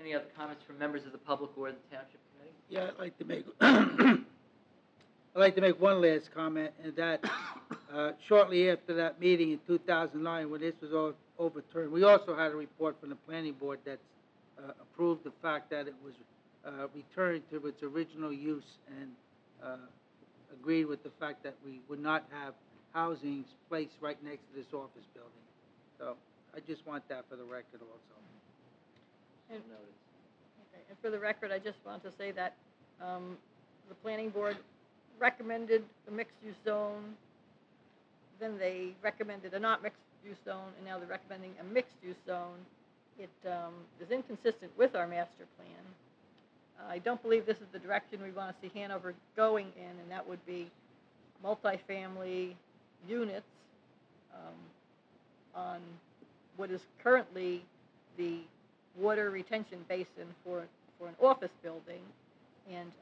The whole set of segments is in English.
Any other comments from members of the public or the township committee? Yeah, I'd like to make I'd like to make one last comment, and that shortly after that meeting in 2009, when this was all overturned, we also had a report from the planning board that approved the fact that it was returned to its original use, and agreed with the fact that we would not have housing placed right next to this office building. So I just want that for the record also. And, okay, and for the record, I just want to say that the planning board recommended the mixed-use zone, then they recommended a not mixed-use zone, and now they're recommending a mixed-use zone. It is inconsistent with our master plan. I don't believe this is the direction we want to see Hanover going in, and that would be multifamily units on what is currently the water retention basin for an office building. And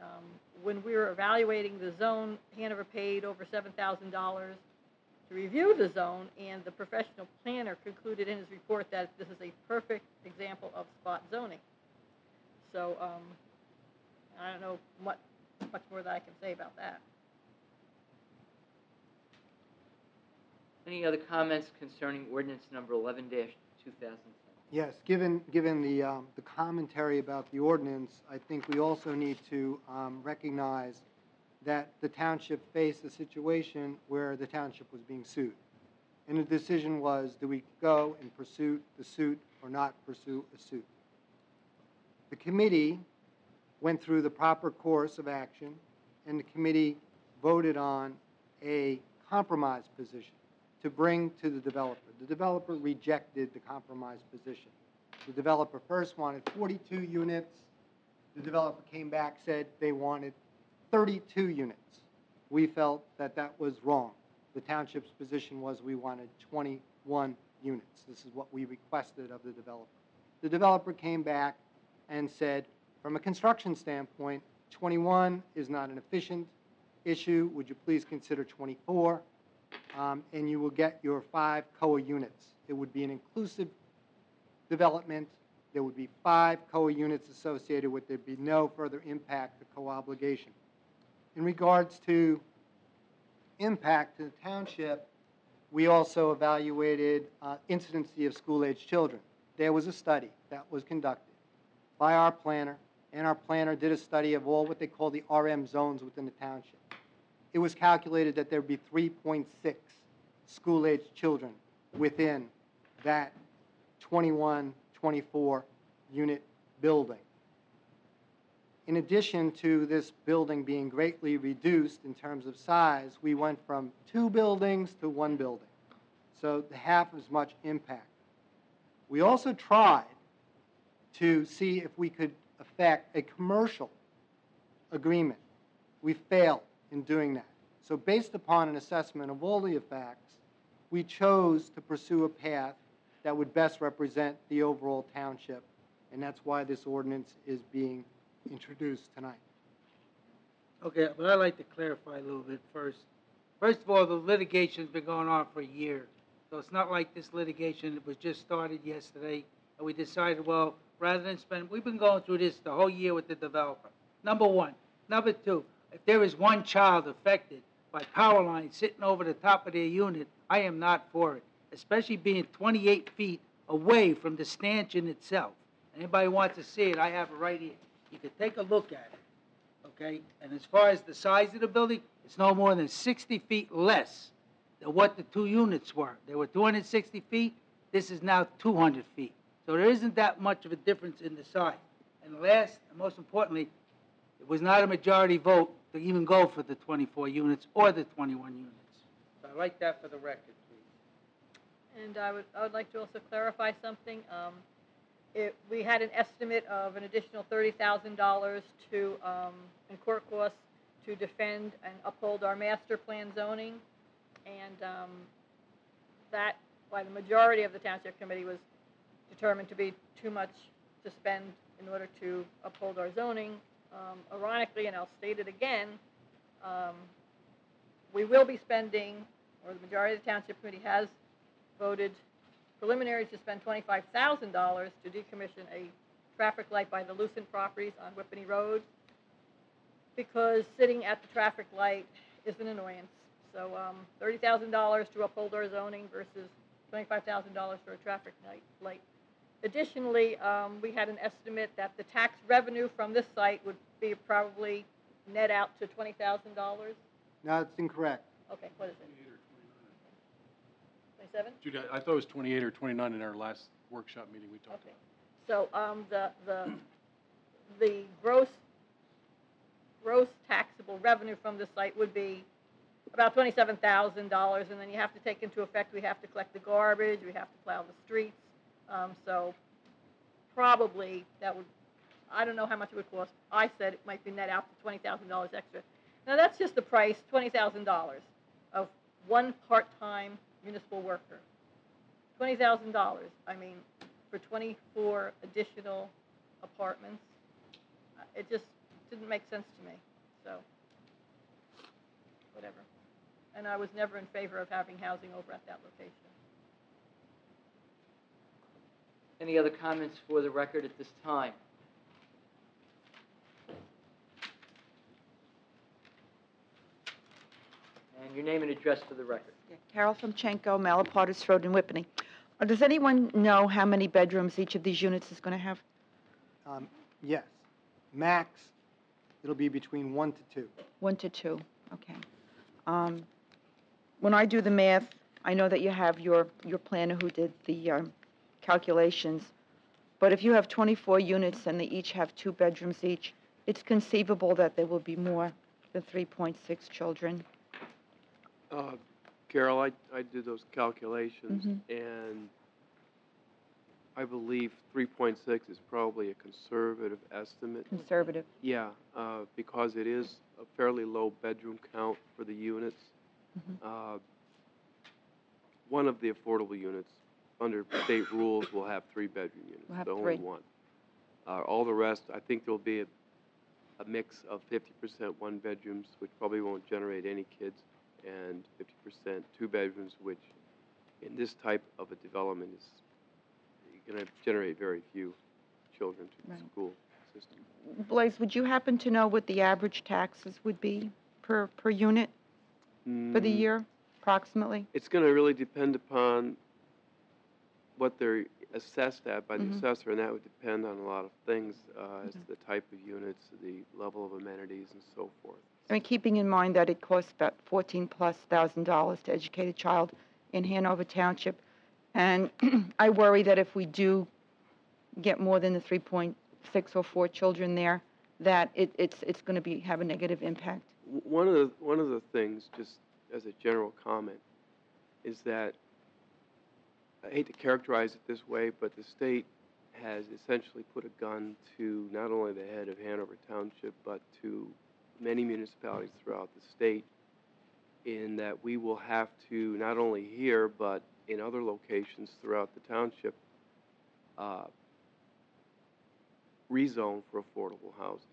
when we were evaluating the zone, Hanover paid over $7,000 to review the zone, and the professional planner concluded in his report that this is a perfect example of spot zoning. So I don't know much more that I can say about that. Any other comments concerning ordinance number 11-2010? Yes, given the commentary about the ordinance, I think we also need to recognize that the township faced a situation where the township was being sued. And the decision was, do we go and pursue the suit or not pursue a suit? The committee went through the proper course of action, and the committee voted on a compromise position to bring to the developer. The developer rejected the compromise position. The developer first wanted 42 units. The developer came back, said they wanted 32 units. We felt that that was wrong. The township's position was we wanted 21 units. This is what we requested of the developer. The developer came back and said, from a construction standpoint, 21 is not an efficient issue. Would you please consider 24? And you will get your 5 COA units. It would be an inclusive development. There would be 5 COA units associated with it. There'd be no further impact to co-obligation. In regards to impact to the township, we also evaluated incidency of school-age children. There was a study that was conducted by our planner, and our planner did a study of all what they call the RM zones within the township. It was calculated that there would be 3.6 school-age children within that 21, 24 unit building. In addition to this building being greatly reduced in terms of size, we went from 2 buildings to 1 building. So half as much impact. We also tried to see if we could affect a commercial agreement. We failed in doing that. So based upon an assessment of all the effects, we chose to pursue a path that would best represent the overall township, and that's why this ordinance is being introduced tonight. Okay, but I'd like to clarify a little bit first. First of all, the litigation's been going on for a year. So it's not like this litigation was just started yesterday, and we decided, well, rather than spend, we've been going through this the whole year with the developer. Number one. Number two, if there is one child affected by power lines sitting over the top of their unit, I am not for it, especially being 28 feet away from the stanchion itself. Anybody wants to see it, I have it right here. You can take a look at it, okay? And as far as the size of the building, it's no more than 60 feet less than what the 2 units were. They were 260 feet. This is now 200 feet. So there isn't that much of a difference in the size. And last, and most importantly, it was not a majority vote to even go for the 24 units or the 21 units. So I'd like that for the record, please. And I would like to also clarify something. We had an estimate of an additional $30,000 to in court costs to defend and uphold our master plan zoning, and that, by the majority of the township committee, was determined to be too much to spend in order to uphold our zoning. Ironically, and I'll state it again, we will be spending, or the majority of the township committee has voted preliminary to spend $25,000 to decommission a traffic light by the Lucent properties on Whippany Road, because sitting at the traffic light is an annoyance. So $30,000 to uphold our zoning versus $25,000 for a traffic light. Additionally, we had an estimate that the tax revenue from this site would be probably net out to $20,000. No, it's incorrect. Okay, what is it? 27? Judy, I thought it was 28 or 29 in our last workshop meeting we talked Okay. about. So the gross taxable revenue from the site would be about $27,000, and then you have to take into effect, we have to collect the garbage, we have to plow the streets. So probably that would, I don't know how much it would cost. I said it might be net out to $20,000 extra. Now that's just the price, $20,000 of one part-time municipal worker. $20,000. I mean, for 24 additional apartments, it just didn't make sense to me. So, whatever. And I was never in favor of having housing over at that location. Any other comments for the record at this time? And your name and address for the record. Yeah, Carol Fomchenko, Malapartis Road in Whippany. Does anyone know how many bedrooms each of these units is going to have? Yes. Max, it'll be between 1 to 2. 1 to 2, okay. When I do the math, I know that you have your planner who did the calculations, but if you have 24 units and they each have 2 bedrooms each, it's conceivable that there will be more than 3.6 children. Carol, I did those calculations, Mhm. and I believe 3.6 is probably a conservative estimate. Conservative. Yeah, because it is a fairly low bedroom count for the units. Mhm. One of the affordable units, under state rules, will have 3 bedroom units, We'll have but only 3. one. All the rest, I think there'll be a mix of 50% 1 bedrooms, which probably won't generate any kids, and 50% 2 bedrooms, which in this type of a development is going to generate very few children to the Right. school system. Blaise, would you happen to know what the average taxes would be per unit for the year, approximately? It's going to really depend upon what they're assessed at by the Mhm. assessor, and that would depend on a lot of things, as to the type of units, the level of amenities, and so forth. I mean, keeping in mind that it costs about $14,000+ to educate a child in Hanover Township, and I worry that if we do get more than the 3.6 or 4 children there, that it's going to have a negative impact. One of the things, just as a general comment, is that I hate to characterize it this way, but the state has essentially put a gun to not only the head of Hanover Township, but to many municipalities throughout the state, in that we will have to, not only here, but in other locations throughout the township, rezone for affordable housing.